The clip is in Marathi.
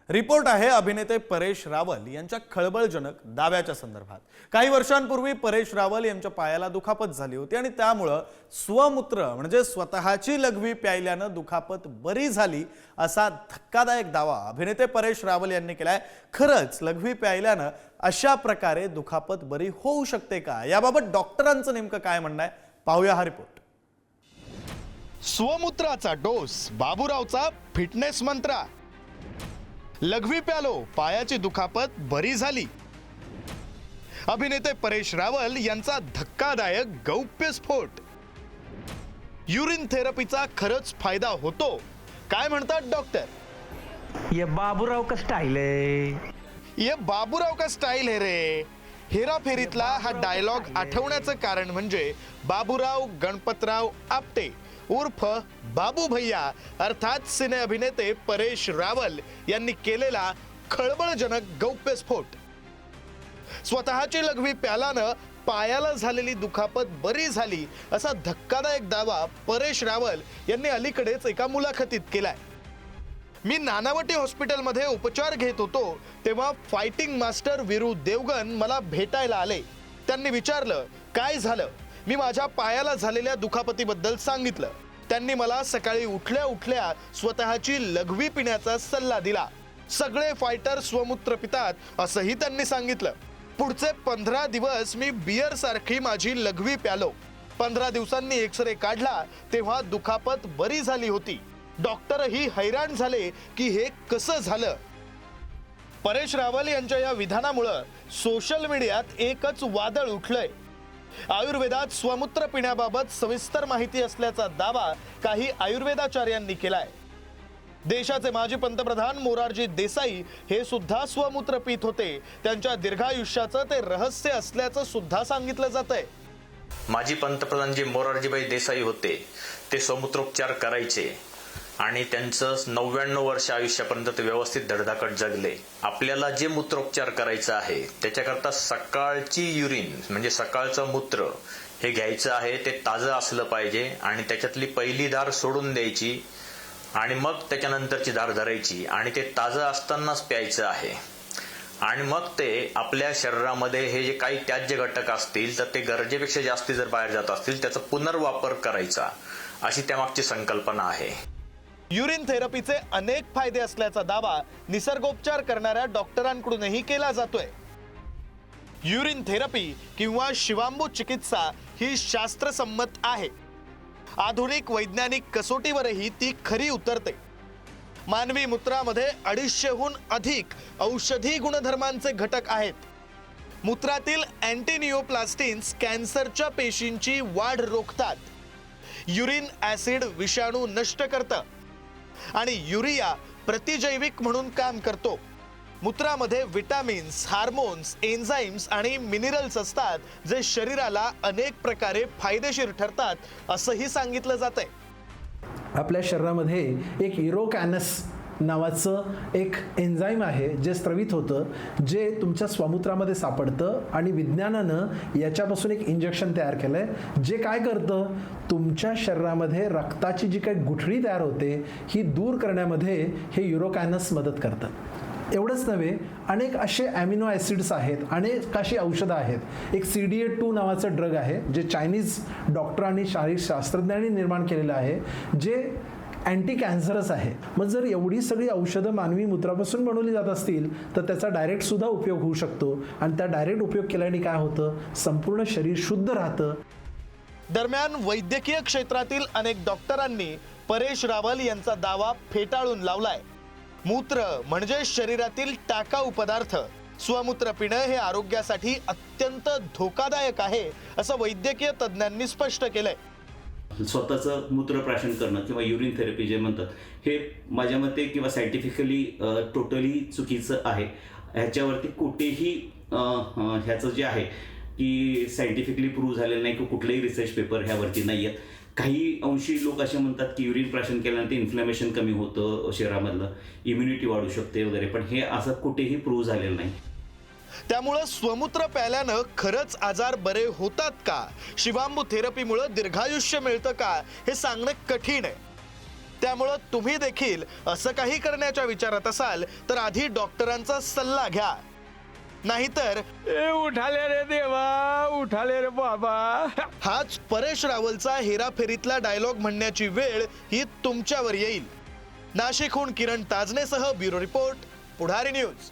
रिपोर्ट आहे अभिनेते परेश रावल यांच्या खळबळजनक दाव्याच्या संदर्भात। काही वर्षांपूर्वी परेश रावल यांच्या पायाला दुखापत झाली होती आणि त्यामुळे स्वमूत्र म्हणजे स्वतःची लघवी प्यायल्याने दुखापत बरी झाली असा धक्कादायक दावा अभिनेते परेश रावल यांनी केलाय। खरंच लघवी प्यायल्याने अशा प्रकारे दुखापत बरी होऊ शकते का, याबाबत डॉक्टरांचं नेमकं काय म्हणणं आहे पाहूया हा रिपोर्ट। स्वमूत्राचा डोस, बाबूरावचा फिटनेस मंत्र, लघवी प्यालो, पायाची दुखापत बरी झाली। अभिनेते परेश रावल यांचा धक्कादायक गौप्यस्फोट। युरिन थेरपीचा खरंच फायदा होतो, काय म्हणतात डॉक्टर? ये बाबूराव का स्टाईल आहे, ये बाबूराव का स्टाईल है रे। हेराफेरीतला हा डायलॉग आठवण्याचं कारण म्हणजे बाबूराव गणपतराव आपटे उर्फ बाबू भैया अर्थात सिने अभिनेते परेश रावल यांनी केलेला खळबळजनक गौप्यस्फोट। स्वतःची लघवी प्याल्यानं पायाला झालेली दुखापत बरी झाली असा धक्कादायक दावा परेश रावल यांनी अलीकडेच एका मुलाखतीत केलाय। मी नानावटी हॉस्पिटलमध्ये उपचार घेत होतो तेव्हा फायटिंग मास्टर वीरू देवगन मला भेटायला आले। त्यांनी विचारलं काय झालं, मी माझ्या पायाला झालेल्या दुखापतीबद्दल सांगितलं। त्यांनी मला सकाळी उठल्या उठल्या स्वतःची लघवी पिण्याचा सल्ला दिला। सगळे फायटर स्वमूत्र पितात असंही त्यांनी सांगितलं। पुढचे 15 दिवस मी बियर सारखी माझी लघवी प्यालो। 15 दिवसांनी एक्सरे काढला तेव्हा दुखापत बरी झाली होती। डॉक्टरही हैराण झाले की हे कसं झालं। परेश रावल यांच्या या विधानामुळे सोशल मीडियात एकच वादळ उठलंय। आयुर्वेदात स्वमूत्र पिण्याबाबत सविस्तर माहिती असल्याचा दावा काही आयुर्वेदाचार्यांनी केलाय। देशाचे माजी पंतप्रधान मोरारजी देसाई हे सुद्धा स्वमूत्र पित होते। त्यांच्या दीर्घायुष्याचं ते रहस्य असल्याचं सुद्धा सांगितलं जातंय। माजी पंतप्रधान जे मोरारजीभाई देसाई होते ते स्वमूत्रोपचार करायचे आणि त्यांचं 99 वर्ष आयुष्यापर्यंत ते व्यवस्थित धडधाकट जगले। आपल्याला जे मूत्रोपचार करायचा आहे त्याच्याकरता सकाळची युरिन म्हणजे सकाळचं मूत्र हे घ्यायचं आहे, ते ताजं असलं पाहिजे आणि त्याच्यातली पहिली धार सोडून द्यायची आणि मग त्याच्यानंतरची धार धरायची आणि ते ताजं असतानाच प्यायचं आहे। आणि मग ते आपल्या शरीरामध्ये हे जे काही त्याज्य घटक असतील तर ते गरजेपेक्षा जास्ती जर बाहेर जात असतील त्याचा पुनर्वापर करायचा, अशी त्यामागची संकल्पना आहे। युरिन थेरपीचे अनेक फायदे असल्याचा दावा निसर्गोपचार करणाऱ्या डॉक्टरांकडूनही केला जातोय। युरिन थेरपी किंवा शिवांबू चिकित्सा ही शास्त्रसम्मत आहे। आधुनिक वैज्ञानिक कसोटीवरही ती खरी उतरते। मानवी मूत्रामध्ये 250हून अधिक औषधी गुणधर्मांचे घटक आहेत। मूत्रातील अँटीनिओप्लास्टिन्स कॅन्सरच्या पेशींची वाढ रोखतात। युरिन ऍसिड विषाणू नष्ट करतं आणि युरिया प्रतिजैविक म्हणून काम करतो। मूत्रामध्ये विटामिन्स, हार्मोन्स, एन्झाइम्स आणि मिनरल्स असतात जे शरीराला अनेक प्रकारे फायदेशीर ठरतात असंही सांगितलं जातंय। आपल्या शरीरामध्ये एक युरोकॅनस नावाचं एक एन्झाईम आहे जे स्त्रवित होतं, जे तुमच्या स्वमूत्रामध्ये सापडतं आणि विज्ञानानं याच्यापासून एक इंजेक्शन तयार केलं आहे जे काय करतं, तुमच्या शरीरामध्ये रक्ताची जी काही गुठळी तयार होते ही दूर करण्यामध्ये हे युरोकॅनस मदत करतं। एवढंच नव्हे, अनेक असे ॲमिनो ॲसिड्स आहेत, अनेक अशी औषधं आहेत। एक CD8 नावाचं ड्रग आहे जे चायनीज डॉक्टर आणि शारीरिक शास्त्रज्ञांनी निर्माण केलेलं आहे, जे अँटी कॅन्सरस आहे। मग जर एवढी सगळी औषधं मानवी मूत्रापासून बनवली जात असतील तर त्याचा डायरेक्ट सुद्धा उपयोग होऊ शकतो आणि त्या डायरेक्ट उपयोग केल्याने काय होतं, संपूर्ण शरीर शुद्ध राहतं। दरम्यान वैद्यकीय क्षेत्रातील अनेक डॉक्टरांनी परेश रावल यांचा दावा फेटाळून लावलाय। मूत्र म्हणजे शरीरातील टाकाऊ पदार्थ। स्वमूत्र पिणं हे आरोग्यासाठी अत्यंत धोकादायक आहे असं वैद्यकीय तज्ज्ञांनी स्पष्ट केलंय। स्वतःचं मूत्रप्राशन करणं किंवा युरिन थेरपी जे म्हणतात हे माझ्या मते किंवा सायंटिफिकली टोटली चुकीचं आहे। ह्याच्यावरती कुठेही ह्याचं जे आहे की सायंटिफिकली प्रूव्ह झालेलं नाही की कुठलेही रिसर्च पेपर ह्यावरती नाही आहेत। काही अंशी लोक असे म्हणतात की युरिन प्राशन केल्यानंतर इन्फ्लॅमेशन कमी होतं, शरीरामधलं इम्युनिटी वाढू शकते वगैरे, पण हे असं कुठेही प्रूव्ह झालेलं नाही। त्यामुळे स्वमूत्र प्यायल्यानं खरंच आजार बरे होतात का, शिवांबू थेरपीमुळे दीर्घायुष्य मिळतं का, हे सांगणं कठीण आहे। त्यामुळं तुम्ही देखील असं काही करण्याच्या विचारात असाल तर आधी डॉक्टरांचा सल्ला घ्या, नाहीतर उठाले रे देवा, उठाले रे बाबा. हाच परेश रावलचा हेराफेरीतला डायलॉग म्हणण्याची वेळ ही तुमच्यावर येईल. नाशिकहून किरण ताजनेसह ब्युरो रिपोर्ट, पुढारी न्यूज.